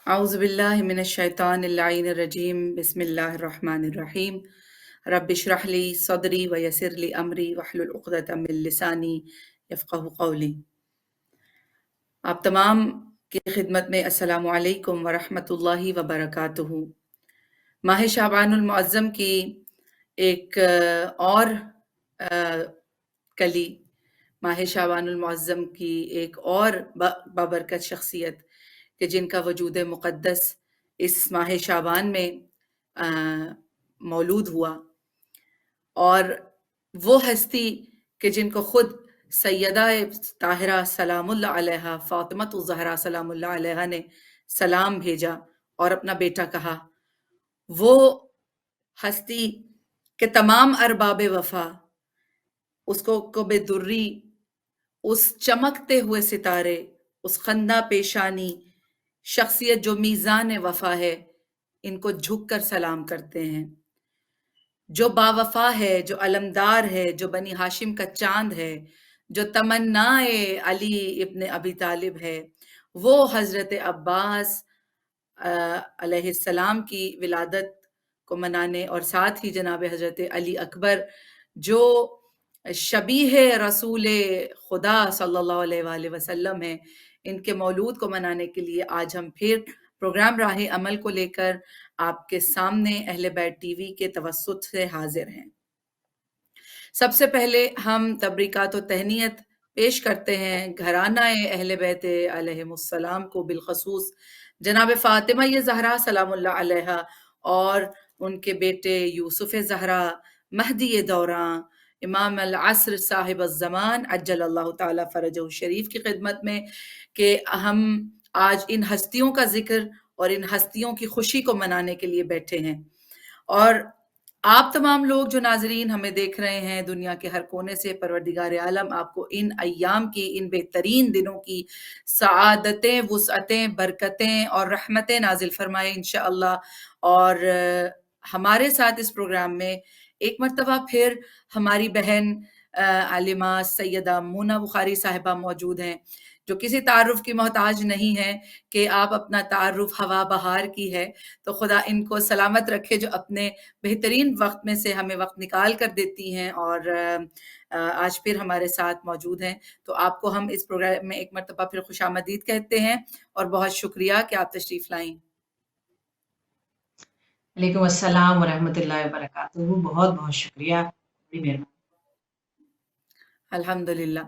أعوذ بالله من الشيطان اللعين الرجيم بسم الله الرحمن الرحيم رب اشرح لي صدري ويسر لي أمري واحلل عقدة من لساني يفقه قولي. آپ تمام کی خدمت میں السلام علیکم ورحمۃ اللہ وبرکاتہ۔ ماہ شعبان المعظم کی ایک اور کلی، ماہ شعبان المعظم کی ایک اور بابرکت شخصیت کہ جن کا وجود مقدس اس ماہ شعبان میں مولود ہوا، اور وہ ہستی کہ جن کو خود سیدہ طاہرہ سلام اللہ علیہا، فاطمۃ الزہرا سلام اللہ علیہا نے سلام بھیجا اور اپنا بیٹا کہا، وہ ہستی کہ تمام ارباب وفا، اس کو کب دری، اس چمکتے ہوئے ستارے، اس خندہ پیشانی شخصیت جو میزان وفا ہے، ان کو جھک کر سلام کرتے ہیں۔ جو با وفا ہے، جو علمدار ہے، جو بنی ہاشم کا چاند ہے، جو تمنا علی ابن ابی طالب ہے، وہ حضرت عباس علیہ السلام کی ولادت کو منانے، اور ساتھ ہی جناب حضرت علی اکبر جو شبیہ رسول خدا صلی اللہ علیہ وآلہ وسلم ہیں، ان کے مولود کو منانے کے لیے آج ہم پھر پروگرام راہ عمل کو لے کر آپ کے سامنے اہل بیت ٹی وی کے توسط سے حاضر ہیں۔ سب سے پہلے ہم تبریکات و تہنیت پیش کرتے ہیں گھرانہ اہل بیت علیہم السلام کو، بالخصوص جناب فاطمہ زہرا سلام اللہ علیہا اور ان کے بیٹے یوسف زہرا مہدی دوراں امام العصر صاحب الزمان عجل اللہ تعالی فرجہ الشریف کی خدمت میں، کہ ہم آج ان ہستیوں کا ذکر اور ان ہستیوں کی خوشی کو منانے کے لیے بیٹھے ہیں۔ اور آپ تمام لوگ جو ناظرین ہمیں دیکھ رہے ہیں دنیا کے ہر کونے سے، پروردگار عالم آپ کو ان ایام کی، ان بہترین دنوں کی سعادتیں، وسعتیں، برکتیں اور رحمتیں نازل فرمائے انشاءاللہ۔ اور ہمارے ساتھ اس پروگرام میں ایک مرتبہ پھر ہماری بہن عالمہ سیدہ مونا بخاری صاحبہ موجود ہیں، جو کسی تعارف کی محتاج نہیں ہے کہ آپ اپنا تعارف ہوا بہار کی ہے، تو خدا ان کو سلامت رکھے، جو اپنے بہترین وقت میں سے ہمیں وقت نکال کر دیتی ہیں اور آج پھر ہمارے ساتھ موجود ہیں۔ تو آپ کو ہم اس پروگرام میں ایک مرتبہ پھر خوش آمدید کہتے ہیں اور بہت شکریہ کہ آپ تشریف لائیں۔ وعلیکم السلام ورحمۃ اللہ وبرکاتہ، بہت بہت شکریہ، بڑی مہربانی۔ الحمدللہ۔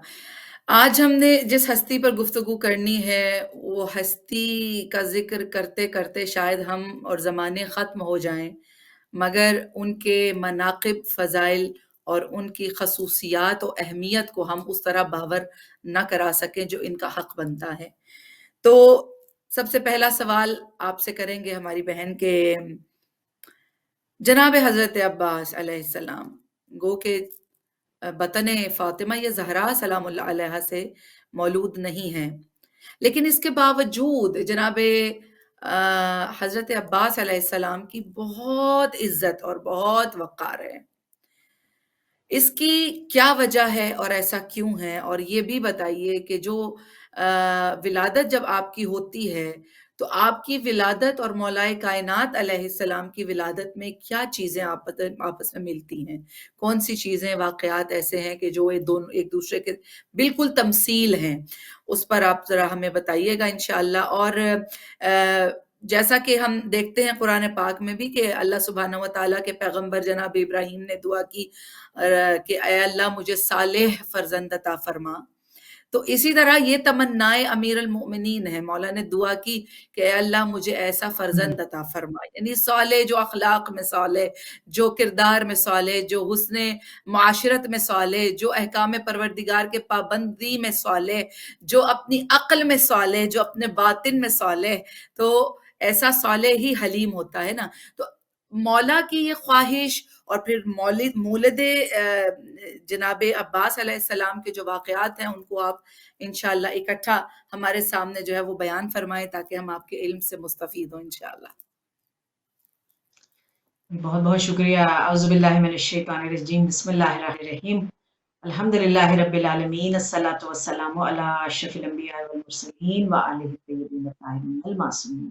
آج ہم نے جس ہستی پر گفتگو کرنی ہے، وہ ہستی کا ذکر کرتے کرتے شاید ہم اور زمانے ختم ہو جائیں، مگر ان کے مناقب، فضائل اور ان کی خصوصیات و اہمیت کو ہم اس طرح باور نہ کرا سکیں جو ان کا حق بنتا ہے۔ تو سب سے پہلا سوال آپ سے کریں گے ہماری بہن کے جناب حضرت عباس علیہ السلام، گو کہ بطن فاطمہ زہرا سلام اللہ علیہ سے مولود نہیں ہیں، لیکن اس کے باوجود جناب حضرت عباس علیہ السلام کی بہت عزت اور بہت وقار ہے۔ اس کی کیا وجہ ہے اور ایسا کیوں ہے؟ اور یہ بھی بتائیے کہ جو ولادت جب آپ کی ہوتی ہے تو آپ کی ولادت اور مولائے کائنات علیہ السلام کی ولادت میں کیا چیزیں آپس میں ملتی ہیں؟ کون سی چیزیں، واقعات ایسے ہیں کہ جو ایک دوسرے کے بالکل تمثیل ہیں؟ اس پر آپ ذرا ہمیں بتائیے گا انشاءاللہ۔ اور جیسا کہ ہم دیکھتے ہیں قرآن پاک میں بھی کہ اللہ سبحانہ وتعالیٰ کے پیغمبر جناب ابراہیم نے دعا کی کہ اے اللہ مجھے صالح فرزند عطا فرما، تو اسی طرح یہ تمنائے امیر المؤمنین ہے، مولا نے دعا کی کہ اے اللہ مجھے ایسا فرزند عطا فرما، یعنی صالح، جو اخلاق میں صالح، جو کردار میں صالح، جو حسن معاشرت میں صالح، جو احکام پروردگار کے پابندی میں صالح، جو اپنی عقل میں صالح، جو اپنے باطن میں صالح، تو ایسا صالح ہی حلیم ہوتا ہے نا۔ تو مولا کی یہ خواہش، اور پھر مولد جناب عباس علیہ السلام کے جو واقعات ہیں ان کو آپ انشاءاللہ اکٹھا ہمارے سامنے جو ہے وہ بیان فرمائیں تاکہ ہم آپ کے علم سے مستفید ہوں انشاءاللہ۔ بہت بہت شکریہ۔ اعوذ باللہ من الشیطان الرجیم، بسم اللہ الرحمن الرحیم، الحمدللہ رب العالمین، الصلاۃ والسلام علی اشرف الانبیاء والمرسلین وآلہ الطیبین الطاہرین المعصومین۔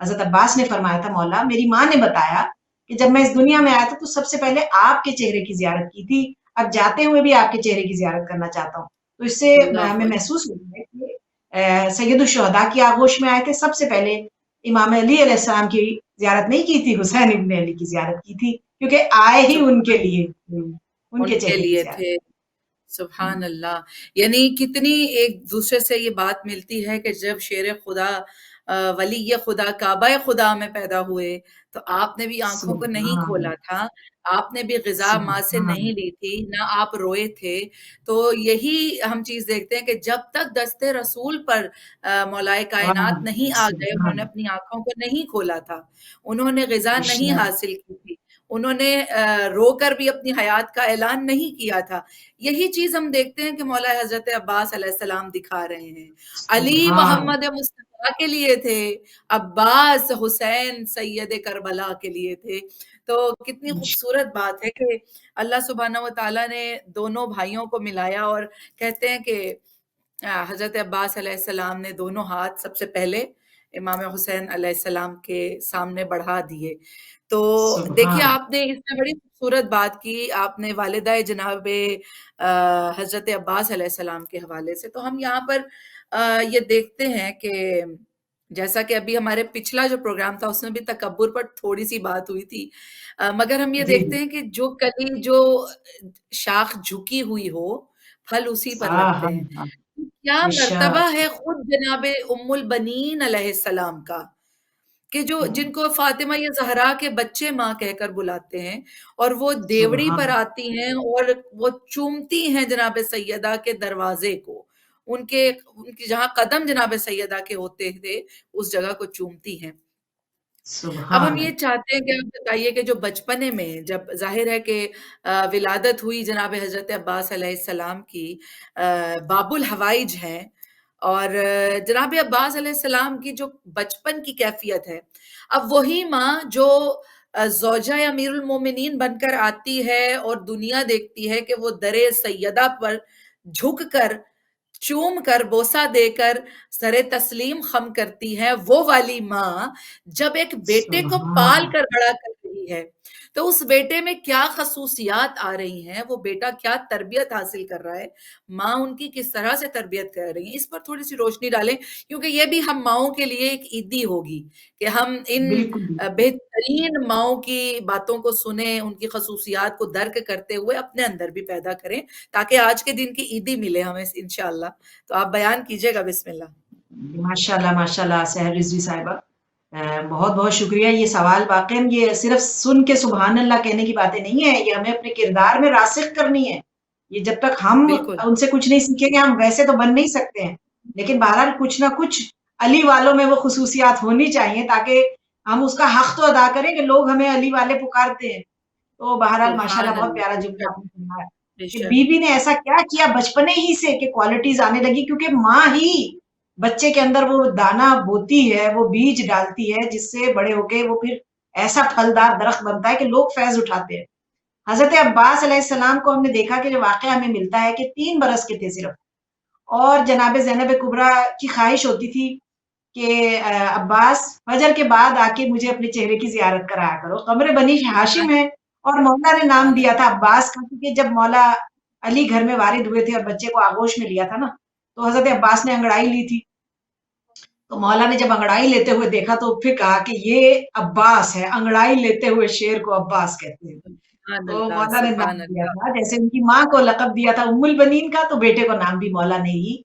حضرت عباس نے فرمایا تھا مولا میری ماں نے بتایا کہ جب میں اس دنیا میں آیا تھا تو سب سے پہلے آپ کے چہرے کی زیارت کی تھی، اب جاتے ہوئے بھی آپ کے چہرے کی زیارت کرنا چاہتا ہوں۔ تو اس سے اللہ ہمیں محسوس ہوتا ہے کہ سید الشہداء کی آغوش میں آئے تھے، سب سے پہلے امام علی علیہ السلام کی زیارت نہیں کی تھی، حسین ابن علی کی زیارت کی تھی، کیونکہ آئے ہی ان کے سبحان لیے ان ان کے کے چہرے کی لیے زیارت۔ تھے۔ سبحان اللہ، یعنی کتنی ایک دوسرے سے یہ بات ملتی ہے کہ جب شیر خدا ولی خدا کعبہ خدا میں پیدا ہوئے تو آپ نے بھی آنکھوں کو نہیں سبحان کھولا تھا، آپ نے بھی غذا ماں سے سبحان نہیں لی تھی، نہ آپ روئے تھے۔ تو یہی ہم چیز دیکھتے ہیں کہ جب تک دست رسول پر مولائے کائنات نہیں آ گئے، انہوں نے سبحان اپنی آنکھوں کو نہیں کھولا تھا، انہوں نے غذا نہیں اشنا حاصل کی تھی، انہوں نے رو کر بھی اپنی حیات کا اعلان نہیں کیا تھا۔ یہی چیز ہم دیکھتے ہیں کہ مولا حضرت عباس علیہ السلام دکھا رہے ہیں۔ علی سبحان محمد مصطفیٰ کے لیے تھے، عباس حسین سید کربلا کے لیے تھے۔ تو کتنی خوبصورت بات ہے کہ اللہ سبحانہ و تعالیٰ نے دونوں بھائیوں کو ملایا، اور کہتے ہیں کہ حضرت عباس علیہ السلام نے دونوں ہاتھ سب سے پہلے امام حسین علیہ السلام کے سامنے بڑھا دیے۔ تو دیکھیے سبحان آپ نے اس میں بڑی خوبصورت بات کی، آپ نے والدہ جناب حضرت عباس علیہ السلام کے حوالے سے۔ تو ہم یہاں پر یہ دیکھتے ہیں کہ جیسا کہ ابھی ہمارے پچھلا جو پروگرام تھا اس میں بھی تکبر پر تھوڑی سی بات ہوئی تھی، مگر ہم یہ جی دیکھتے ہیں کہ جو کلی جو شاخ جھکی ہوئی ہو پھل اسی پر ہاں لگتے ہاں ہیں۔ ہاں کیا مرتبہ ارشاد ہے خود جناب ام البنین علیہ السلام کا، کہ جو جن کو فاطمہ یا زہرا کے بچے ماں کہہ کر بلاتے ہیں، اور وہ دیوڑی پر سبحان آتی ہیں اور وہ چومتی ہیں جناب سیدہ کے دروازے کو، ان کے جہاں قدم جناب سیدہ کے ہوتے تھے اس جگہ کو چومتی ہیں۔ اب ہم سبحان یہ چاہتے ہیں کہ آپ بتائیے کہ جو بچپنے میں جب ظاہر ہے کہ ولادت ہوئی جناب حضرت عباس علیہ السلام کی، باب الحوائج ہیں، اور جناب عباس علیہ السلام کی جو بچپن کی کیفیت ہے، اب وہی ماں جو زوجہ امیر المومنین بن کر آتی ہے اور دنیا دیکھتی ہے کہ وہ در سیدہ پر جھک کر چوم کر بوسہ دے کر سر تسلیم خم کرتی ہے، وہ والی ماں جب ایک بیٹے کو پال سبحان کر بڑا کر رہی ہے تو اس بیٹے میں کیا خصوصیات آ رہی ہیں، وہ بیٹا کیا تربیت حاصل کر رہا ہے، ماں ان کی کس طرح سے تربیت کر رہی ہیں، اس پر تھوڑی سی روشنی ڈالیں، کیونکہ یہ بھی ہم ماؤں کے لیے ایک عیدی ہوگی کہ ہم ان بالکل بہترین ماؤں کی باتوں کو سنیں، ان کی خصوصیات کو درک کرتے ہوئے اپنے اندر بھی پیدا کریں، تاکہ آج کے دن کی عیدی ملے ہمیں انشاءاللہ۔ تو آپ بیان کیجئے گا، بسم اللہ۔ ماشاء اللہ سحر رضوی صاحبہ، بہت بہت شکریہ۔ یہ سوال واقعی یہ صرف سن کے سبحان اللہ کہنے کی باتیں نہیں ہے، یہ ہمیں اپنے کردار میں راسخ کرنی ہے۔ یہ جب تک ہم بالکل ان سے کچھ نہیں سیکھیں گے، ہم ویسے تو بن نہیں سکتے ہیں، لیکن بہرحال کچھ نہ کچھ علی والوں میں وہ خصوصیات ہونی چاہیے تاکہ ہم اس کا حق تو ادا کریں کہ لوگ ہمیں علی والے پکارتے ہیں۔ تو بہرحال ماشاءاللہ سبحان بہت اللہ، پیارا بے جملہ شک آپ نے فرمایا بے کہ شک۔ بی بی نے ایسا کیا کیا بچپنے ہی سے کہ کوالٹیز آنے لگی، کیونکہ ماں ہی بچے کے اندر وہ دانا بوتی ہے، وہ بیج ڈالتی ہے، جس سے بڑے ہو کے وہ پھر ایسا پھلدار درخت بنتا ہے کہ لوگ فیض اٹھاتے ہیں۔ حضرت عباس علیہ السلام کو ہم نے دیکھا کہ جو واقعہ ہمیں ملتا ہے کہ 3 برس کے تھے صرف، اور جناب زینب کبریٰ کی خواہش ہوتی تھی کہ عباس فجر کے بعد آ کے مجھے اپنے چہرے کی زیارت کرایا کرو۔ قمر بنی ہاشم ہے اور مولا نے نام سبحان دیا اللہ، تھا عباس کا، کیونکہ جب مولا علی گھر میں وارد ہوئے تھے اور بچے کو آغوش میں لیا تھا نا، تو حضرت عباس نے انگڑائی لی تھی، تو مولا نے جب انگڑائی لیتے ہوئے دیکھا تو پھر کہا کہ یہ عباس ہے، انگڑائی لیتے ہوئے شیر کو عباس کہتے ہیں۔ سبحان تو اللہ، مولا نے نام سبحان دیا اللہ۔ تھا، جیسے ان کی ماں کو لقب دیا تھا ام البنین کا، تو بیٹے کو نام بھی مولا نے ہی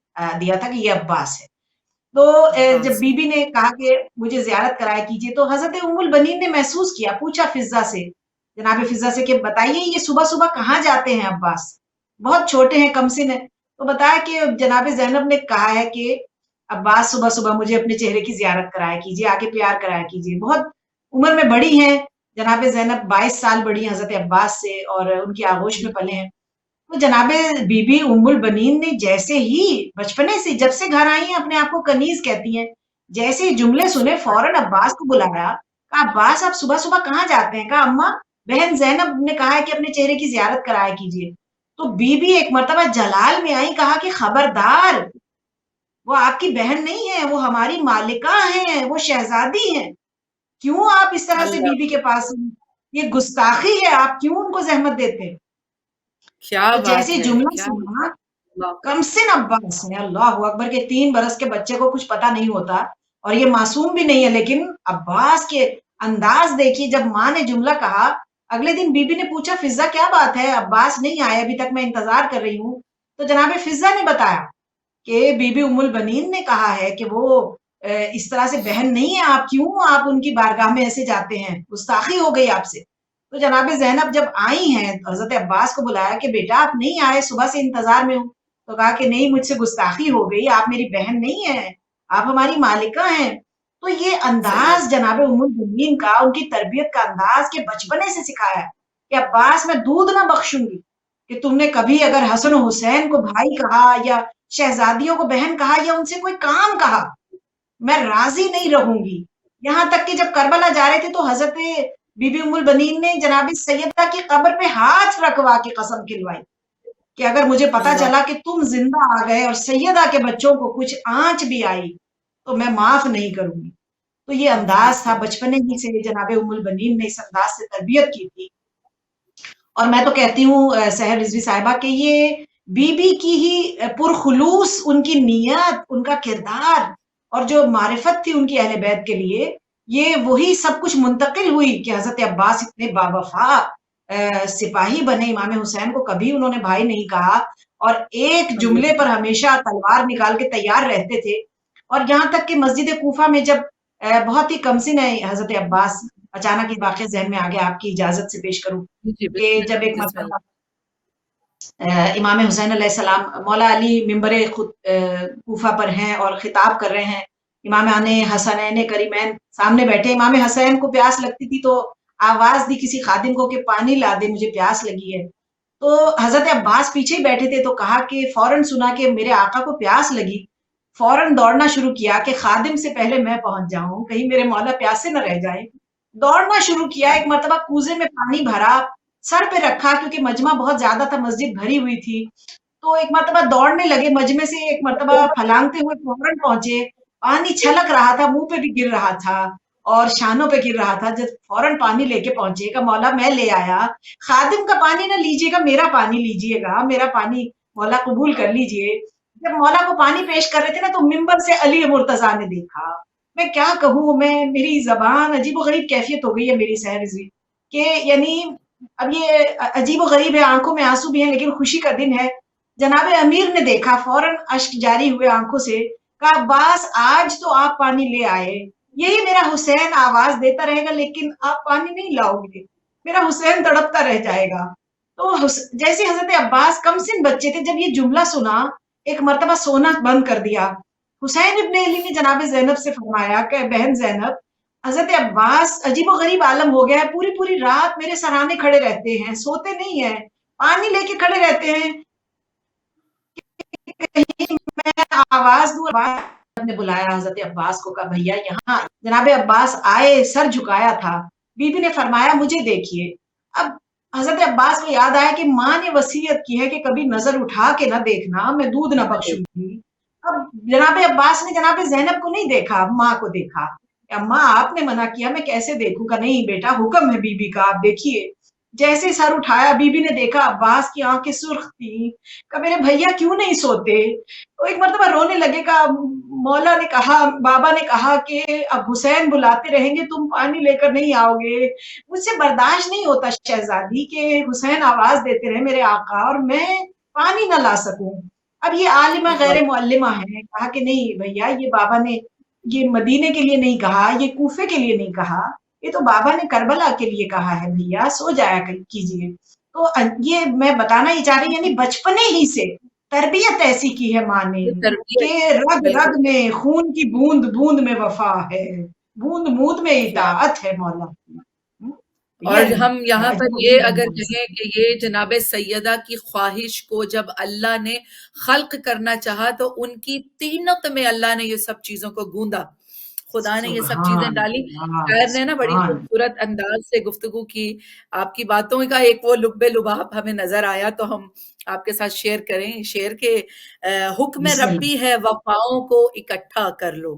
دیا تھا کہ یہ عباس ہے۔ تو جب عباس، بی بی نے کہا کہ مجھے زیارت کرایا کیجیے، تو حضرت ام البنین نے محسوس کیا، پوچھا فضہ سے، جناب فضہ سے، کہ بتائیے یہ صبح صبح کہاں جاتے ہیں عباس، بہت چھوٹے ہیں، کم سن ہیں۔ تو بتایا کہ جناب زینب نے کہا ہے کہ عباس صبح صبح مجھے اپنے چہرے کی زیارت کرایا کیجیے، آ کے پیار کرایا کیجیے۔ بہت عمر میں بڑی ہیں جناب زینب، 22 سال بڑی ہیں حضرت عباس سے، اور ان کی آغوش میں پلے ہیں۔ تو جناب بی بی ام البنین نے جیسے ہی بچپنے سے جب سے گھر آئی ہیں اپنے آپ کو کنیز کہتی ہیں، جیسے ہی جملے سنے فوراً عباس کو بلایا، کہا عباس آپ صبح صبح کہاں جاتے ہیں؟ کہا اماں بہن زینب نے کہا ہے کہ اپنے چہرے کی زیارت کرایا کیجیے۔ تو بی بی ایک مرتبہ جلال میں آئی، کہا کہ خبردار، وہ آپ کی بہن نہیں ہے، وہ ہماری مالکہ ہیں، وہ شہزادی ہیں۔ کیوں آپ اس طرح سے اللہ بی بی کے پاس ہیں؟ یہ گستاخی ہے، آپ کیوں ان کو زحمت دیتے ہیں؟ کیا تو بات جیسے ہے، جملہ کیا سنا، اللہ کمسن عباس ہے، اللہ اکبر، کے 3 برس کے بچے کو کچھ پتا نہیں ہوتا اور یہ معصوم بھی نہیں ہے، لیکن عباس کے انداز دیکھیے، جب ماں نے جملہ کہا، اگلے دن بی بی نے پوچھا فضا کیا بات ہے، عباس نہیں آئے ابھی تک، میں انتظار کر رہی ہوں. تو جناب فضا نے بتایا کہ بی بی ام البنین نے کہا ہے کہ وہ اس طرح سے بہن نہیں ہے، آپ کیوں آپ ان کی بارگاہ میں ایسے جاتے ہیں، گستاخی ہو گئی آپ سے. تو جناب زینب جب آئی ہیں تو حضرت عباس کو بلایا کہ بیٹا آپ نہیں آئے، صبح سے انتظار میں ہوں. تو کہا کہ نہیں، مجھ سے گستاخی ہو گئی، آپ میری بہن نہیں ہیں، آپ ہماری مالکہ ہیں. تو یہ صحیح انداز جناب ام المؤمنین کا، ان کی تربیت کا انداز کہ بچپنے سے سکھایا کہ عباس میں دودھ نہ بخشوں گی، کہ تم نے کبھی اگر حسن و حسین کو بھائی کہا یا شہزادیوں کو بہن کہا یا ان سے کوئی کام کہا، میں راضی نہیں رہوں گی. یہاں تک کہ جب کربلا جا رہے تھے تو حضرت بی بی ام البنین نے جناب سیدہ کی قبر پہ ہاتھ رکھوا کے قسم کھلوائی کہ اگر مجھے پتا اللہ چلا کہ تم زندہ آ گئے اور سیدہ کے بچوں کو کچھ آنچ بھی آئی تو میں معاف نہیں کروں گی. تو یہ انداز تھا، بچپنے ہی سے جناب ام البنین نے اس انداز سے تربیت کی تھی. اور میں تو کہتی ہوں سحر رضوی صاحبہ کہ یہ بی بی کی ہی پرخلوص ان کی نیت، ان کا کردار اور جو معرفت تھی ان کی اہل بیت کے لیے، یہ وہی سب کچھ منتقل ہوئی کہ حضرت عباس اتنے باوفا سپاہی بنے. امام حسین کو کبھی انہوں نے بھائی نہیں کہا اور ایک جملے پر ہمیشہ تلوار نکال کے تیار رہتے تھے. اور یہاں تک کہ مسجد کوفہ میں جب بہت ہی کمسن ہے حضرت عباس، اچانک یہ واقعہ ذہن میں آ گیا، آپ کی اجازت سے پیش کروں جی کہ بسم جب اللہ ایک بسم مرتبہ اللہ امام حسین علیہ السلام مولا علی ممبر کوفہ پر ہیں اور خطاب کر رہے ہیں، امامان حسنین کریمین سامنے بیٹھے. امام حسین کو پیاس لگتی تھی تو آواز دی کسی خادم کو کہ پانی لا دے، مجھے پیاس لگی ہے. تو حضرت عباس پیچھے ہی بیٹھے تھے تو کہا کہ فوراً سنا کہ میرے آقا کو پیاس لگی، فوراً دوڑنا شروع کیا کہ خادم سے پہلے میں پہنچ جاؤں، کہیں میرے مولا پیاسے نہ رہ جائیں. دوڑنا شروع کیا، ایک مرتبہ کوزے میں پانی بھرا، سر پہ رکھا کیونکہ مجمع بہت زیادہ تھا، مسجد بھری ہوئی تھی. تو ایک مرتبہ دوڑنے لگے مجمع سے، ایک مرتبہ پھلانگتے ہوئے فوراً پہنچے. پانی چھلک رہا تھا، منہ پہ بھی گر رہا تھا اور شانوں پہ گر رہا تھا. جب فوراً پانی لے کے پہنچے گا، مولا میں لے آیا، خادم کا پانی نہ لیجیے گا، میرا پانی لیجیے گا، میرا پانی مولا قبول کر لیجیے. جب مولا کو پانی پیش کر رہے تھے نا تو ممبر سے علی مرتضیٰ نے دیکھا. میں کیا کہوں، میں میری زبان عجیب و غریب کیفیت ہو گئی ہے میری سحر رضوی کہ یعنی اب یہ عجیب و غریب ہے، آنکھوں میں آنسو بھی ہیں لیکن خوشی کا دن ہے. جناب امیر نے دیکھا، فوراً اشک جاری ہوئے آنکھوں سے، کہا عباس آج تو آپ پانی لے آئے، یہی میرا حسین آواز دیتا رہے گا لیکن آپ پانی نہیں لاؤ گے، میرا حسین تڑپتا رہ جائے گا. تو جیسے حضرت عباس کم سن بچے تھے، جب یہ جملہ سنا ایک مرتبہ سونا بند کر دیا. حسین ابن علی نے جناب زینب سے فرمایا کہ بہن زینب، حضرت عباس عجیب و غریب عالم ہو گیا ہے، پوری پوری رات میرے سرانے کھڑے رہتے ہیں، سوتے نہیں ہیں، پانی لے کے کھڑے رہتے ہیں، کہیں میں آواز دوں. عباس نے بلایا حضرت عباس کو، کہا بھیا یہاں. جناب عباس آئے، سر جھکایا تھا. بی بی نے فرمایا مجھے دیکھیے. اب حضرت عباس کو یاد آیا کہ ماں نے وصیت کی ہے کہ کبھی نظر اٹھا کے نہ دیکھنا، میں دودھ نہ بخشوں گی. اب جناب عباس نے جناب زینب کو نہیں دیکھا، ماں کو دیکھا. اماں آپ نے منع کیا، میں کیسے دیکھوں گا؟ نہیں بیٹا، حکم ہے بی بی کا، آپ دیکھیے. جیسے سر اٹھایا، بی بی نے دیکھا عباس کی آنکھیں سرخ تھیں. کہ میرے بھیا کیوں نہیں سوتے؟ تو ایک مرتبہ رونے لگے گا. مولا نے کہا، بابا نے کہا کہ اب حسین بلاتے رہیں گے، تم پانی لے کر نہیں آؤ گے، مجھ سے برداشت نہیں ہوتا شہزادی کہ حسین آواز دیتے رہے میرے آقا اور میں پانی نہ لا سکوں. اب یہ عالمہ غیر معلمہ ہے. کہا کہ نہیں بھیا، یہ بابا نے یہ مدینے کے لیے نہیں کہا، یہ کوفے کے لیے نہیں کہا، یہ تو بابا نے کربلا کے لیے کہا ہے، بھیا سو جایا کیجیے. تو یہ میں بتانا ہی چاہ رہی، یعنی بچپنے ہی سے تربیت ایسی کی ہے ماں نے یہ تربیت کہ رگ بالکل. رگ میں خون کی بوند بوند میں وفا ہے، بوند بوند میں کیا اطاعت ہے مولا کی. اور یہ ہم یہاں پر عجیب و یہ غریب اگر انداز. کہیں کہ یہ جناب سیدہ کی خواہش کو جب اللہ نے خلق کرنا چاہا تو ان کی طینت میں اللہ نے یہ سب چیزوں کو گوندا، خدا نے یہ سب چیزیں سبحان ڈالی. اللہ، شاعر نے نا بڑی سبحان اللہ. خوبصورت انداز سے گفتگو کی، آپ کی باتوں کا ایک وہ لب لباب ہمیں نظر آیا تو ہم آپ کے ساتھ شیئر کریں. شعر کے حکم بسم اللہ. ربی ہے وفاؤں کو اکٹھا کر لو،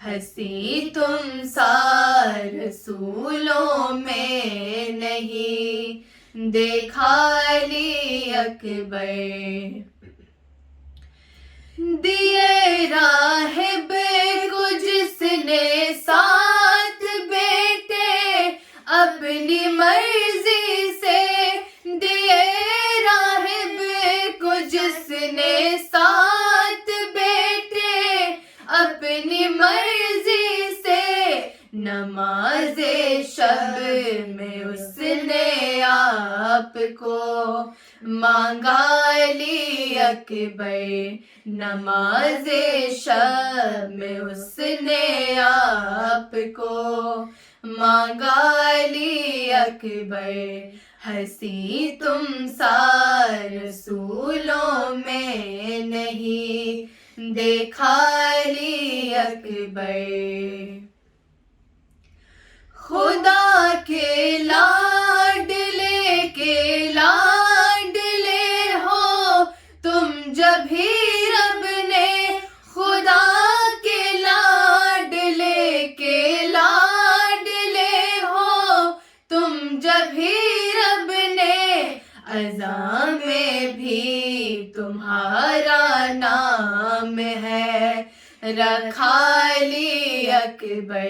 ہنسی تم سا رسولوں میں نہیں دیکھا علی اکبر دیے راہب کو جس نے ساتھ بیٹے اپنی مرضی سے دیے راہب کو جس نے ساتھ بیٹے اپنی مرضی سے نماز شب میں اس نے آپ کو مانگا علی اکبر نماز شب میں اس نے آپ کو مانگا علی اکبر ہنسی تم سا رسولوں میں نہیں دیکھا علی اکبر خدا کے لاڈلے کے لاڈلے ہو تم جب ہی رب نے خدا کے لاڈلے کے لاڈلے ہو تم جب ہی رب نے اذان میں بھی تمہارا نام ہے رکھا علی اکبر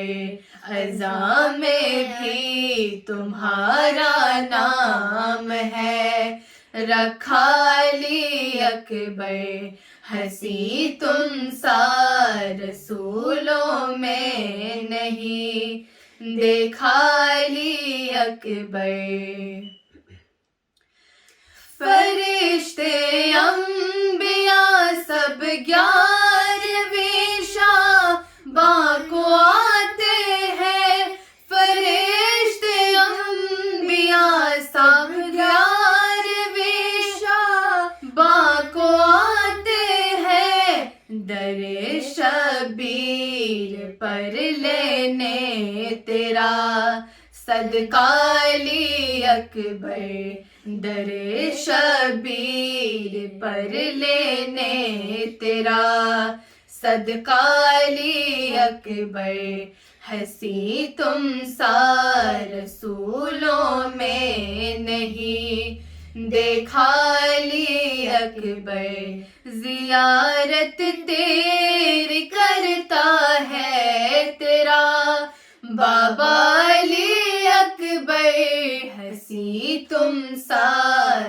اذان میں بھی تمہارا نام ہے رکھا علی اکبر ہنسی تم سا رسولوں میں نہیں دیکھا علی اکبر فرشتے انبیاء سب 11ویں شعباں کو آتے ہیں فرشتے انبیاء سب 11ویں شعباں کو آتے ہیں در شبیر پر لینے تیرا صدقہ علی اکبر در شبیر پر لینے تیرا صدقہ علی اکبر ہنسی تم سا رسولوں میں نہیں دیکھا علی اکبر زیارت تیری کرتا ہے تیرا بابا علی اکبر ہنسی تم سا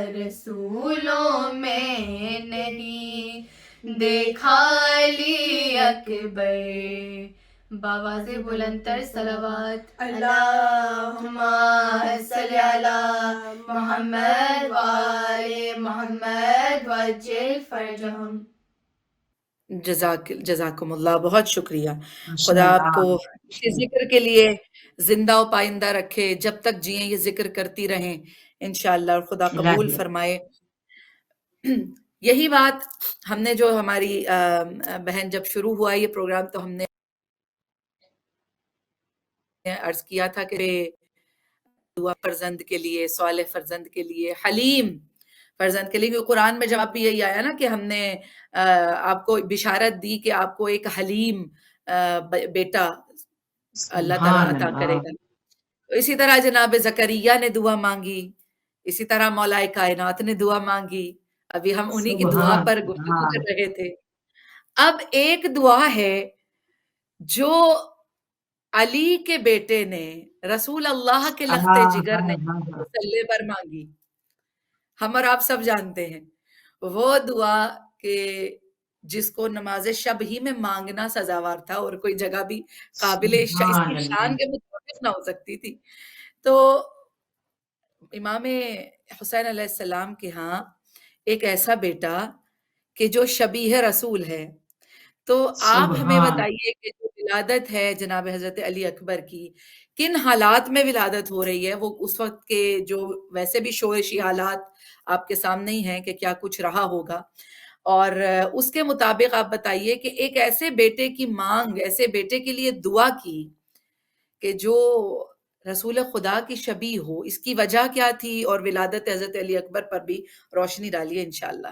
رسولوں میں نہیں دیکھا علی اکبر باواز بلند تر صلوات اللہم صلی علی محمد وآل محمد وعجل فرجہم جزاکم اللہ بہت شکریہ خدا آپ کو اس ذکر کے لیے زندہ و پائندہ رکھے جب تک جئیں یہ ذکر کرتی رہیں انشاءاللہ اور خدا قبول فرمائے یہی بات ہم نے جو ہماری بہن جب شروع ہوا یہ پروگرام تو ہم نے عرض کیا تھا کہ دعا فرزند کے لیے صالح فرزند کے لیے حلیم فرزند کے لیے کیونکہ قرآن میں جواب بھی یہی آیا نا کہ ہم نے آپ کو بشارت دی کہ آپ کو ایک حلیم بیٹا اللہ تعالیٰ عطا کرے گا اسی طرح جناب زکریا نے دعا مانگی اسی طرح مولا کائنات نے دعا مانگی ابھی ہم انہی کی دعا پر گفتگو کر رہے تھے اب ایک دعا ہے جو علی کے بیٹے نے رسول اللہ کے لخت جگر نے مسلح پر مانگی ہم اور آپ سب جانتے ہیں وہ دعا کہ جس کو نماز شب ہی میں مانگنا سزاوار تھا اور کوئی جگہ بھی قابل اس کی شان کے مطابق نہ ہو سکتی تھی تو امام حسین علیہ السلام کے ہاں ایک ایسا بیٹا کہ جو شبیہ رسول ہے تو آپ ہمیں بتائیے کہ جو ولادت ہے جناب حضرت علی اکبر کی کن حالات میں ولادت ہو رہی ہے وہ اس وقت کے جو ویسے بھی شورشی حالات آپ کے سامنے ہی ہیں کہ کیا کچھ رہا ہوگا اور اس کے مطابق آپ بتائیے کہ ایک ایسے بیٹے کی مانگ ایسے بیٹے کے لیے دعا کی کہ جو رسول خدا کی شبیہ ہو اس کی وجہ کیا تھی اور ولادت حضرت علی اکبر پر بھی روشنی ڈالیے انشاءاللہ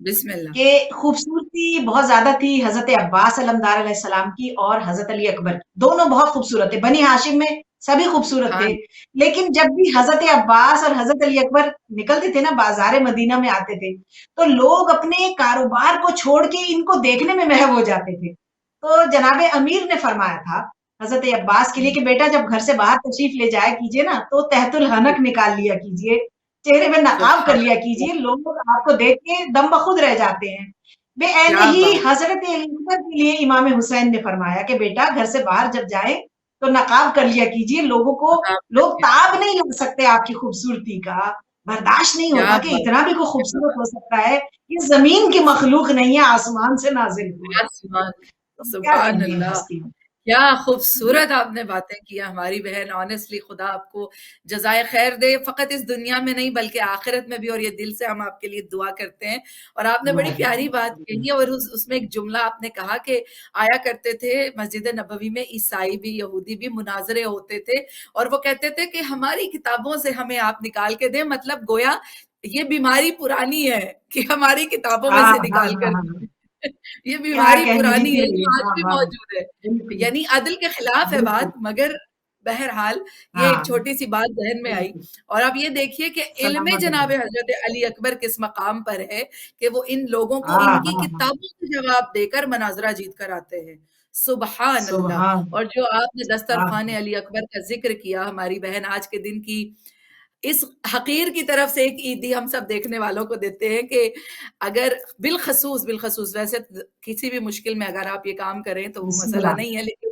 بسم اللہ. کہ خوبصورتی بہت زیادہ تھی حضرت عباس علمدار علیہ السلام کی اور حضرت علی اکبر کی. دونوں بہت خوبصورت تھے. بنی ہاشم میں سبھی خوبصورت ہاں تھے، لیکن جب بھی حضرت عباس اور حضرت علی اکبر نکلتے تھے نا، بازار مدینہ میں آتے تھے، تو لوگ اپنے کاروبار کو چھوڑ کے ان کو دیکھنے میں محو ہو جاتے تھے. تو جناب امیر نے فرمایا تھا حضرت عباس کے لیے کہ بیٹا جب گھر سے باہر تشریف لے جایا کیجیے نا، تو تحت الحنک نکال لیا کیجیے، چہرے پہ نقاب کر سبحان لیا اللہ. کیجیے، لوگ آپ کو دیکھ کے دم بخود رہ جاتے ہیں. بے عین کیا ہی بات. حضرت علی اکبر کے لیے امام حسین نے فرمایا کہ بیٹا گھر سے باہر جب جائیں تو نقاب کر لیا کیجیے، لوگوں کو آپ لوگ کریے. تاب نہیں لگ سکتے آپ کی خوبصورتی کا، برداشت نہیں کیا ہوتا کہ بات. اتنا بھی کوئی کیا خوبصورت بات. ہو سکتا ہے. یہ زمین کی مخلوق نہیں ہے، آسمان سے نازل ہوا ہے. آسمان. تو کیا سبحان کہیں ان اللہ. ہستیوں. کیا خوبصورت آپ نے باتیں کی ہماری بہن. آنیسٹلی خدا آپ کو جزائے خیر دے، فقط اس دنیا میں نہیں بلکہ آخرت میں بھی، اور یہ دل سے ہم آپ کے لیے دعا کرتے ہیں. اور آپ نے بڑی پیاری بات کہی، اور اس میں ایک جملہ آپ نے کہا کہ آیا کرتے تھے مسجد نبوی میں عیسائی بھی یہودی بھی، مناظرے ہوتے تھے، اور وہ کہتے تھے کہ ہماری کتابوں سے ہمیں آپ نکال کے دیں. مطلب گویا یہ بیماری پرانی ہے کہ ہماری کتابوں میں ہاں سے ہاں نکال ہاں کر ہاں. یہ کیا بیماری کہیں پرانی ہے، دیجیے. جو آج ہاں بھی ہاں موجود ہے. بالکل یعنی عدل کے خلاف ہے بالکل. بات، مگر بہرحال یہ ہاں ایک چھوٹی سی بات ذہن میں آئی. بالکل. اور اب یہ دیکھیے کہ علم سلامت جناب رہے. حضرت علی اکبر کس مقام پر ہے کہ وہ ان لوگوں کو ہاں ان کی ہاں ہاں. کتابوں سے جواب دے کر مناظرہ جیت کر آتے ہیں. سبحان اللہ. سبحان. اور جو آپ نے ہاں دسترخوان علی اکبر کا ذکر کیا، ہماری بہن آج کے دن کی اس حقیر کی طرف سے ایک عیدی ہم سب دیکھنے والوں کو دیتے ہیں کہ اگر بالخصوص ویسے کسی بھی مشکل میں اگر آپ یہ کام کریں تو وہ بسم مسئلہ اللہ. نہیں ہے، لیکن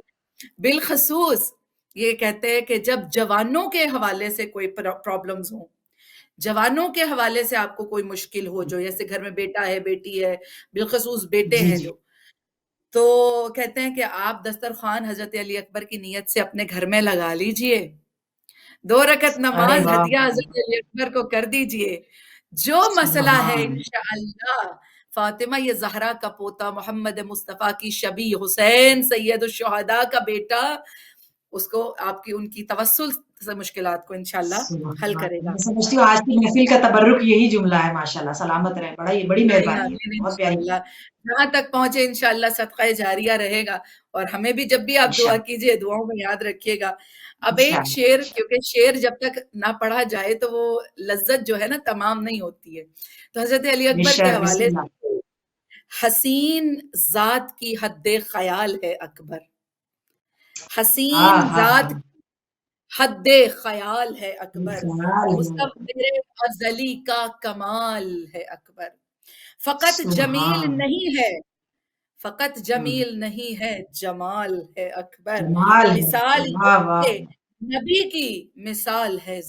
بالخصوص یہ کہتے ہیں کہ جب جوانوں کے حوالے سے کوئی پرابلمز ہوں، جوانوں کے حوالے سے آپ کو کوئی مشکل ہو، جو جیسے گھر میں بیٹا ہے بیٹی ہے، بالخصوص بیٹے جی ہیں جی. جو، تو کہتے ہیں کہ آپ دسترخوان حضرت علی اکبر کی نیت سے اپنے گھر میں لگا لیجئے، 2 رکعت ارے نماز واہ. ہدیہ حضرت علی اکبر کو کر دیجئے. جو مسئلہ ہے سبحان. انشاءاللہ فاطمہ یہ زہرا کا پوتا، محمد مصطفیٰ کی شبیہ، حسین سید الشہداء کا بیٹا، اس کو آپ کی ان کی توسل سے مشکلات کو انشاءاللہ حل سبحان. کرے گا. میں سمجھتی ہوں آج کی محفل کا تبرک یہی جملہ ہے. ماشاءاللہ سلامت رہے. بڑی آمین مہربانی ہے. آمین بہت پیاری انشاءاللہ. جہاں تک پہنچے انشاءاللہ صدقہ جاریہ رہے گا. اور ہمیں بھی جب بھی آپ دعا انشاءاللہ. کیجئے دعاؤں میں یاد رکھیے گا. اب ایک انشاءاللہ. شعر، کیونکہ شعر جب تک نہ پڑھا جائے تو وہ لذت جو ہے نا تمام نہیں ہوتی ہے. تو حضرت علی بے اکبر کے شک. بسم حوالے اللہ. سے حسین ذات کی حد خیال ہے اکبر. ہاں حسین ہاں ذات ہاں. حد خیال ہے اکبر. خیال ہے. مصور ازلی کا کمال ہے اکبر. فقط جمیل سبحان. نہیں ہے، فقط ہوں. جمیل نہیں ہے، جمال ہے اکبر. جمال ہے. مثال واہ یہ واہ. کہ نبی کی مثال ہے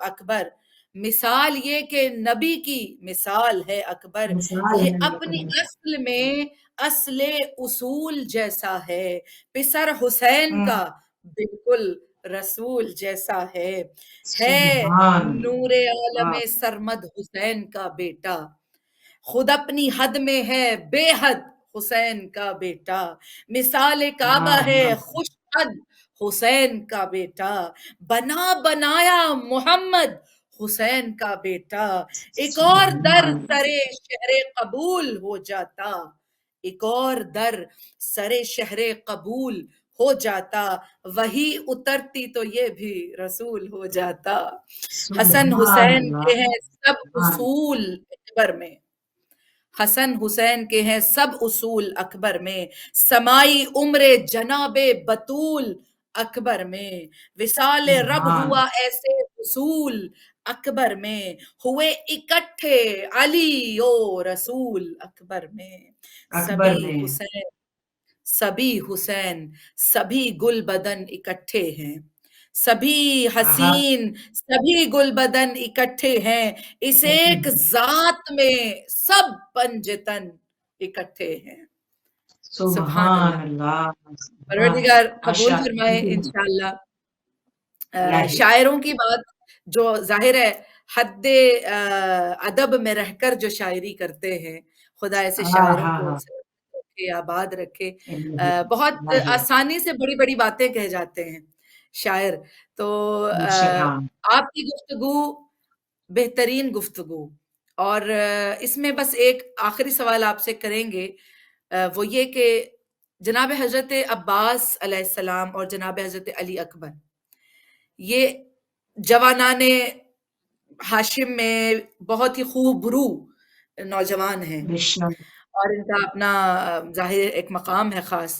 اکبر. مثال یہ کہ نبی کی مثال ہے اکبر. مثال یہ ہے. اپنی اصل میں اصل اصول جیسا ہے. پسر حسین ہوں. کا بالکل رسول جیسا ہے سبحان. نور عالم واہ. سرمد حسین کا بیٹا. خود اپنی حد میں ہے بے حد حسین کا بیٹا. مثال کعبہ واہ ہے واہ. خوش حد حسین کا بیٹا. بنایا محمد حسین کا بیٹا. ایک اور در سبحان. سرے شہر قبول ہو جاتا. ایک اور در سرے شہر قبول ہو جاتا. وہی اترتی تو یہ بھی رسول ہو جاتا. حسن سبحان حسین اللہ. کے ہیں سب سبحان. اصول اکبر میں. حسن حسین کے ہیں سب اصول اکبر میں. سمائی عمر جناب بطول اکبر میں. وصال رب سبحان. ہوا ایسے اصول اکبر میں. ہوئے اکٹھے علی و رسول اکبر میں. اکبر میں. سبھی حسین سبھی گل بدن اکٹھے ہیں. سبھی آہا. حسین سبھی گل بدن اکٹھے ہیں. اس ایک ذات میں سب پنجتن اکٹھے ہیں. سبحان سبحان اللہ. اللہ. سبحان. پروردگار قبول ماشاء فرمائے اللہ. انشاءاللہ. الہی. شاعروں کی بات جو ظاہر ہے حد ادب میں رہ کر جو شاعری کرتے ہیں، خدا ایسے ہاں شاعروں ہاں کو ہاں. رکھے، آباد رکھے. الہی. بہت الہی. آسانی سے بڑی بڑی باتیں کہہ جاتے ہیں شاعر. تو بے شک. ہاں. آپ کی گفتگو بہترین گفتگو، اور اس میں بس ایک آخری سوال آپ سے کریں گے، وہ یہ کہ جناب حضرت عباس علیہ السلام اور جناب حضرت علی اکبر یہ جوانان ہاشم میں بہت ہی خوب رو نوجوان ہیں بے شک اور ان کا اپنا ظاہر ایک مقام ہے خاص.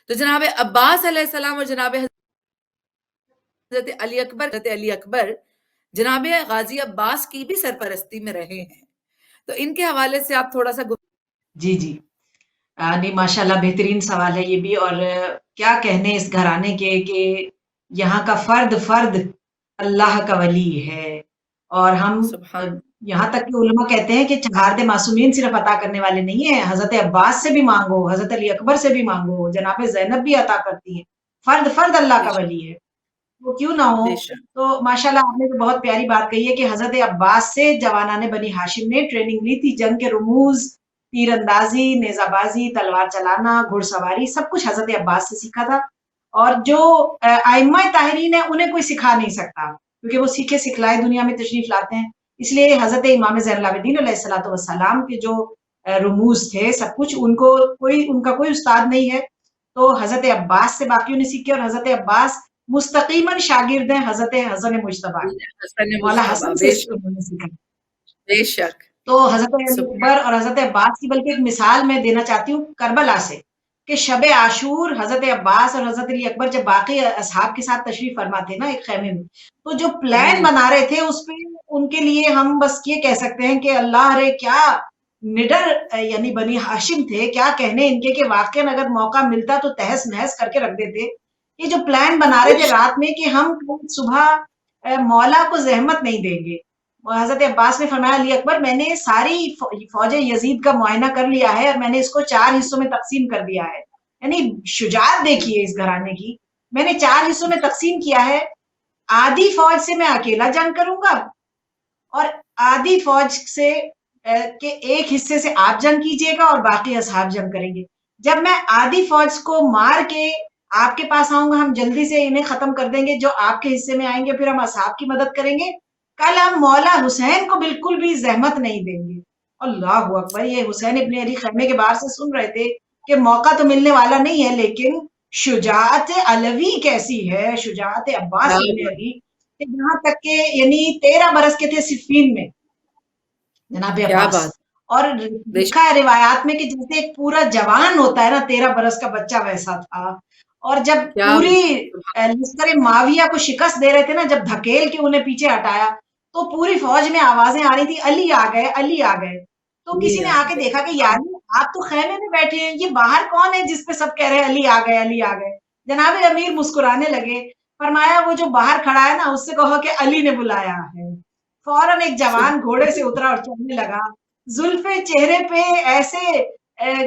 تو جناب عباس علیہ السلام اور جناب حضرت علی اکبر جناب غازی عباس کی بھی سرپرستی میں رہے ہیں، تو ان کے حوالے سے آپ تھوڑا سا جی جی نہیں ماشاء اللہ بہترین سوال ہے یہ بھی. اور کیا کہنے اس گھرانے کے کہ یہاں کا فرد فرد اللہ کا ولی ہے. اور ہم سبحان یہاں تک کہ علماء کہتے ہیں کہ چہارد معصومین صرف عطا کرنے والے نہیں ہیں، حضرت عباس سے بھی مانگو، حضرت علی اکبر سے بھی مانگو، جناب زینب بھی عطا کرتی ہیں. فرد فرد اللہ کا ولی ہے، وہ کیوں نہ ہو. بے شک تو ماشاءاللہ آپ نے تو بہت پیاری بات کہی ہے کہ حضرت عباس سے جوانان بنی ہاشم نے ٹریننگ لی تھی. جنگ کے رموز، تیر اندازی، نیزہ بازی، تلوار چلانا، گھڑ سواری، سب کچھ حضرت عباس سے سیکھا تھا. اور جو ائمہ طاہرین ہیں انہیں کوئی سکھا نہیں سکتا، کیونکہ وہ سیکھے سکھلائے دنیا میں تشریف لاتے ہیں. اس لیے حضرت امام زین العابدین علیہ الصلوۃ والسلام کے جو رموز تھے سب کچھ ان کا کوئی استاد نہیں ہے. تو حضرت عباس سے باقیوں نے سیکھے، اور حضرت عباس مستقیماً شاگرد ہیں حضرت حسن مجتبیٰ کے، حسن مولا مجتبیٰ، حسن سے بے شک انہوں نے سیکھا. بے شک. تو حضرت علی سبحان اکبر اور حضرت عباس کی بلکہ ایک مثال میں دینا چاہتی ہوں کربلا سے، کہ شب عاشور حضرت عباس اور حضرت علی اکبر جب باقی اصحاب کے ساتھ تشریف فرما تھے نا ایک خیمے میں، تو جو پلان بنا رہے تھے اس پہ ان کے لیے ہم بس یہ کہہ سکتے ہیں کہ اللہ رے کیا نڈر یعنی بنی ہاشم تھے، کیا کہنے ان کے کہ واقعاً اگر موقع ملتا تو تہس نہس کر کے رکھ دیتے. یہ جو پلان بنا رہے تھے رات میں کہ ہم صبح مولا کو زحمت نہیں دیں گے. حضرت عباس نے فرمایا علی اکبر میں نے ساری فوج یزید کا معائنہ کر لیا ہے اور میں نے اس کو 4 حصوں میں تقسیم کر دیا ہے. یعنی شجاعت دیکھیے اس گھرانے کی. میں نے 4 حصوں میں تقسیم کیا ہے، آدھی فوج سے میں اکیلا جنگ کروں گا اور آدھی فوج سے کہ ایک حصے سے آپ جنگ کیجئے گا اور باقی اصحاب جنگ کریں گے. جب میں آدھی فوج کو مار کے آپ کے پاس آؤں گا ہم جلدی سے انہیں ختم کر دیں گے، جو آپ کے حصے میں آئیں گے پھر ہم اصحاب کی مدد کریں گے. کل ہم مولا حسین کو بالکل بھی زحمت نہیں دیں گے. اللہ اکبر. یہ حسین ابن علی خیمے کے باہر سے سن رہے تھے کہ موقع تو ملنے والا نہیں ہے، لیکن شجاعت علوی کیسی ہے، شجاعت عباس ابن علی. یہاں تک کہ یعنی 13 برس کے تھے صفین میں جناب کیا عباس. بات. اور بے لکھا ہے روایات میں کہ جیسے ایک پورا جوان ہوتا ہے نا 13 برس کا بچہ ویسا تھا. اور جب کیا پوری لشکر معاویہ کو شکست دے رہے تھے نا، جب دھکیل کے انہیں پیچھے ہٹایا تو پوری فوج میں آوازیں آ رہی تھی علی آ گئے علی آ گئے. تو کسی نے آ کے دیکھا کہ یار آپ تو خیمے میں بیٹھے ہیں، یہ باہر کون ہے جس پہ سب کہہ رہے ہیں علی آ گئے علی آ گئے. جناب امیر مسکرانے لگے، فرمایا وہ جو باہر کھڑا ہے نا اس سے کہو کہ علی نے بلایا ہے. فوراً ایک جوان گھوڑے سے اترا اور چلنے لگا. زلفیں چہرے پہ ایسے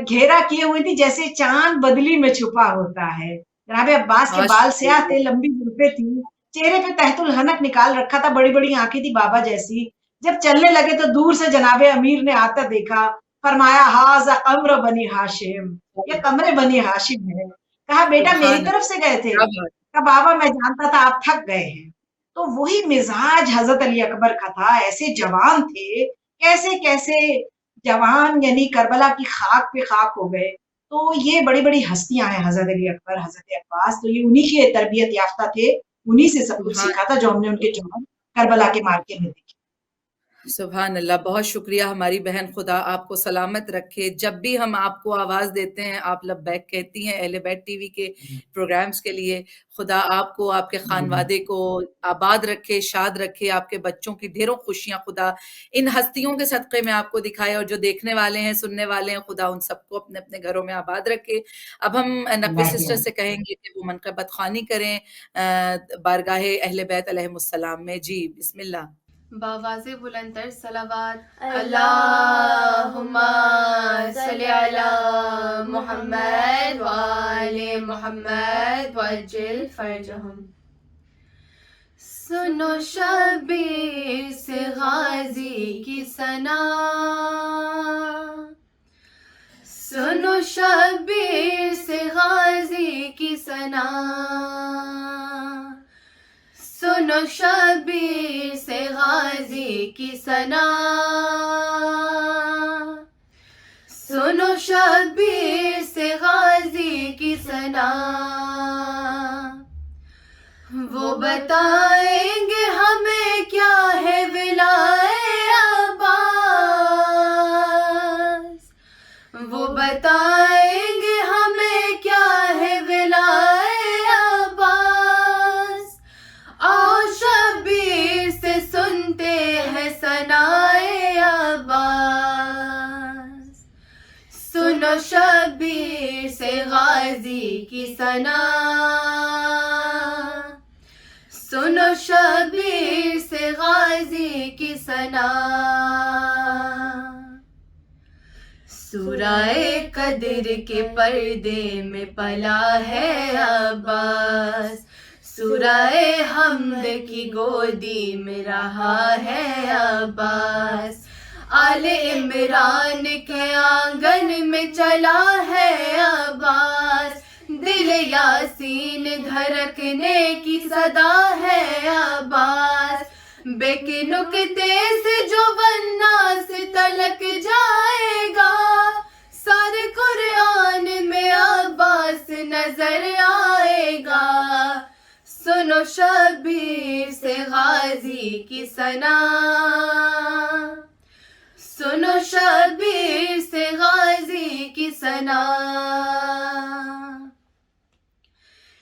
گھیرا کیے ہوئی تھی جیسے چاند بدلی میں چھپا ہوتا ہے. جناب عباس کے بال سیاہ تھے، لمبی زلفیں تھی، چہرے پہ تحت الحنک نکال رکھا تھا، بڑی بڑی آنکھیں تھی بابا جیسی. جب چلنے لگے تو دور سے جناب امیر نے آتا دیکھا، فرمایا ہاذا قمر بنی ہاشم، یہ قمر بنی ہاشم ہے. کہا بیٹا میری طرف سے گئے تھے؟ کہا بابا میں جانتا تھا آپ تھک گئے ہیں. تو وہی مزاج حضرت علی اکبر کا تھا. ایسے جوان تھے، کیسے کیسے جوان یعنی کربلا کی خاک پہ خاک ہو گئے. تو یہ بڑی بڑی ہستیاں ہیں حضرت علی اکبر، حضرت عباس. تو یہ انہی کی تربیت یافتہ تھے، انہی سے سب کچھ سیکھا تھا جو ہم نے ان کے جوان کربلا کے مارکے میں دیکھے. سبحان اللہ. بہت شکریہ ہماری بہن، خدا آپ کو سلامت رکھے. جب بھی ہم آپ کو آواز دیتے ہیں آپ لبیک کہتی ہیں اہل بیت ٹی وی کے پروگرامز کے لیے. خدا آپ کو، آپ کے خانوادے کو آباد رکھے، شاد رکھے، آپ کے بچوں کی ڈھیروں خوشیاں خدا ان ہستیوں کے صدقے میں آپ کو دکھائے، اور جو دیکھنے والے ہیں سننے والے ہیں خدا ان سب کو اپنے اپنے گھروں میں آباد رکھے. اب ہم نقوی سسٹر سے کہیں گے کہ وہ منقبت خوانی کریں بارگاہ اہل بیت علیہم السلام میں. جی بسم اللہ. باواز بلندر صلوات اللہم صلی علی محمد وآل محمد وعجل فرجہم. سنو شبیر سے غازی کی ثنا، سنو شبیر سے غازی کی ثنا، سنو سنو شبیر سے غازی کی ثنا، سنو شبیر سے غازی کی ثنا، وہ بتائیں گے ہمیں کیا ہے ولائے عباس، وہ بتائیں گے ہمیں کیا ہے ولائے عباس، آؤ شبیر سے سنتے ہیں ثنائے عباس، سنو شبیر سے غازی کی ثنا، سنو شبیر سے غازی کی ثنا، سورہ قدر کے پردے میں پلا ہے عباس، سورہ حمد کی گودی میں رہا ہے عباس، آل عمران کے آنگن میں چلا ہے عباس، دل یاسین دھڑکنے کی صدا ہے عباس، بیک نکتے سے جو والناس تلک جائے گا، سارے قرآن میں عباس نظر آئے گا، سنو شبیر سے غازی کی ثنا، سنو شبیر سے غازی کی ثنا،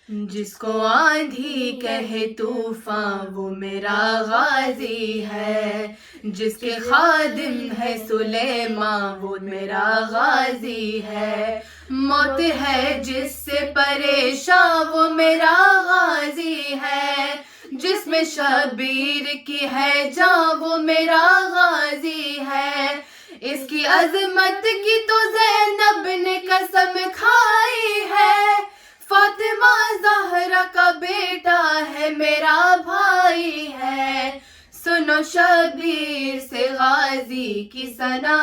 جس کو آندھی کہے طوفان وہ میرا غازی ہے، جس کے خادم ہے سلیمان وہ میرا غازی ہے، موت ہے جس سے پریشان وہ میرا غازی ہے، جس میں شبیر کی ہے جان وہ میرا غازی ہے، اس کی عظمت کی تو زینب نے قسم کھائی ہے، فاطمہ زہرا کا بیٹا ہے میرا بھائی ہے، سنو شبیر سے غازی کی ثنا،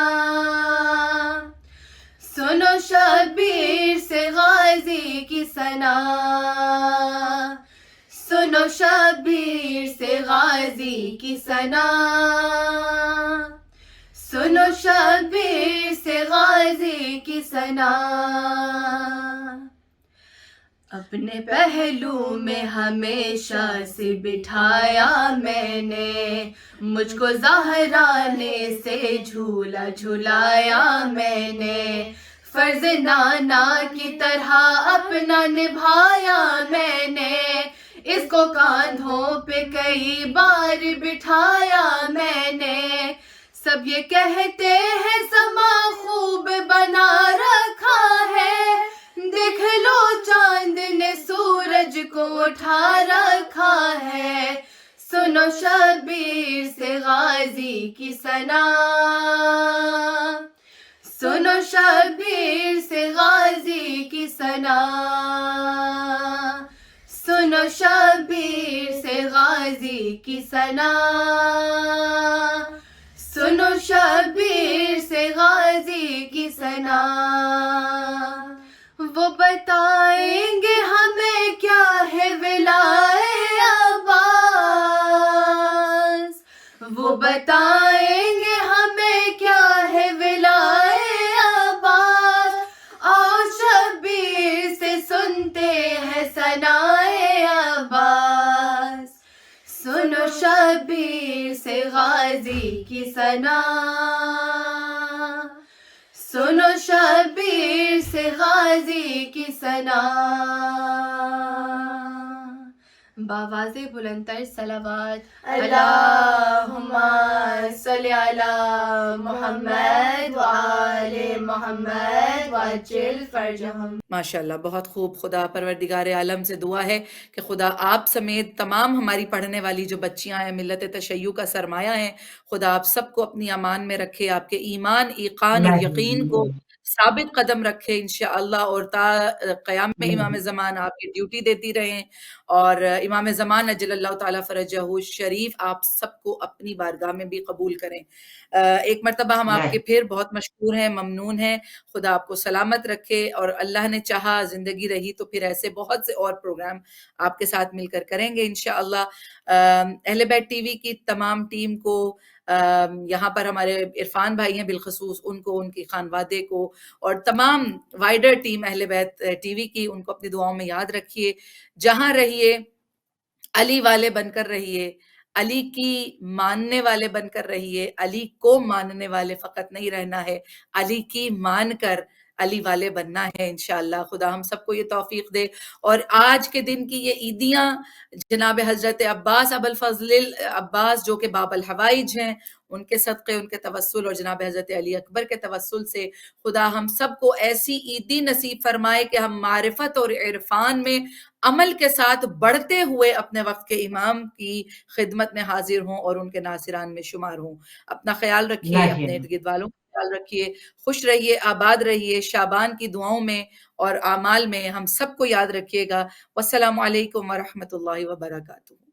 سنو شبیر سے غازی کی ثنا، سنو شبیر سے غازی کی ثنا، سنو شبیر سے غازی کی ثنا، اپنے پہلو میں ہمیشہ سے بٹھایا میں نے، مجھ کو زہرا نے سے جھولا جھلایا میں نے، فرض نانا کی طرح اپنا نبھایا میں نے، اس کو کاندھوں پہ کئی بار بٹھایا میں نے، سب یہ کہتے ہیں سما خوب بنا رکھا ہے، دیکھ لو چاند نے سورج کو اٹھا رکھا ہے، سنو شبیر سے غازی کی ثنا، سنو شبیر سے غازی کی ثنا، سنو شبیر سے غازی کی ثنا، سنو شبیر سے غازی کی ثنا، وہ بتائیں گے ہمیں کیا ہے ولائے عباس، وہ بتائیں گے ہمیں کیا ہے ولائے عباس، آؤ شبیر سے سنتے ہیں ثنائے عباس، سنو شبیر سے غازی کی ثنا، سنو شبیر سے غازی کی ثنا، باواز بلندتر صلوات، اللہم صلی علی محمد وآل محمد وعجل فرجہم۔ ماشاءاللہ، بہت خوب۔ خدا پروردگار عالم سے دعا ہے کہ خدا آپ سمیت تمام ہماری پڑھنے والی جو بچیاں ہیں، ملت تشیع کا سرمایہ ہیں، خدا آپ سب کو اپنی امان میں رکھے، آپ کے ایمان، ایقان اور یقین کو ثابت قدم رکھے انشاءاللہ، اور تا قیام امام زمان آپ کی ڈیوٹی دیتی رہیں، اور امام زمان اجل اللہ تعالیٰ فرجہ شریف آپ سب کو اپنی بارگاہ میں بھی قبول کریں۔ ایک مرتبہ ہم آپ کے پھر بہت مشکور ہیں، ممنون ہیں، خدا آپ کو سلامت رکھے، اور اللہ نے چاہا زندگی رہی تو پھر ایسے بہت سے اور پروگرام آپ کے ساتھ مل کر کریں گے انشاءاللہ۔ اہل بیت ٹی وی کی تمام ٹیم کو، یہاں پر ہمارے عرفان بھائی ہیں بالخصوص، ان کو، ان کی خانوادے کو، اور تمام وائڈر ٹیم اہل بیت ٹی وی کی، ان کو اپنی دعاؤں میں یاد رکھیے۔ جہاں رہیے علی والے بن کر رہیے، علی کی ماننے والے بن کر رہیے، علی کو ماننے والے فقط نہیں رہنا ہے، علی کی مان کر علی والے بننا ہے انشاءاللہ۔ خدا ہم سب کو یہ توفیق دے۔ اور آج کے دن کی یہ عیدیاں جناب حضرت عباس ابو الفضل عباس جو کہ باب الحوائج ہیں، ان کے صدقے، ان کے توسل، اور جناب حضرت علی اکبر کے توسل سے خدا ہم سب کو ایسی عیدی نصیب فرمائے کہ ہم معرفت اور عرفان میں عمل کے ساتھ بڑھتے ہوئے اپنے وقت کے امام کی خدمت میں حاضر ہوں اور ان کے ناصران میں شمار ہوں۔ اپنا خیال رکھیے، اپنے ارد گرد والوں کا خیال رکھیے، خوش رہیے، آباد رہیے، شعبان کی دعاؤں میں اور اعمال میں ہم سب کو یاد رکھیے گا۔ والسلام علیکم ورحمۃ اللہ وبرکاتہ۔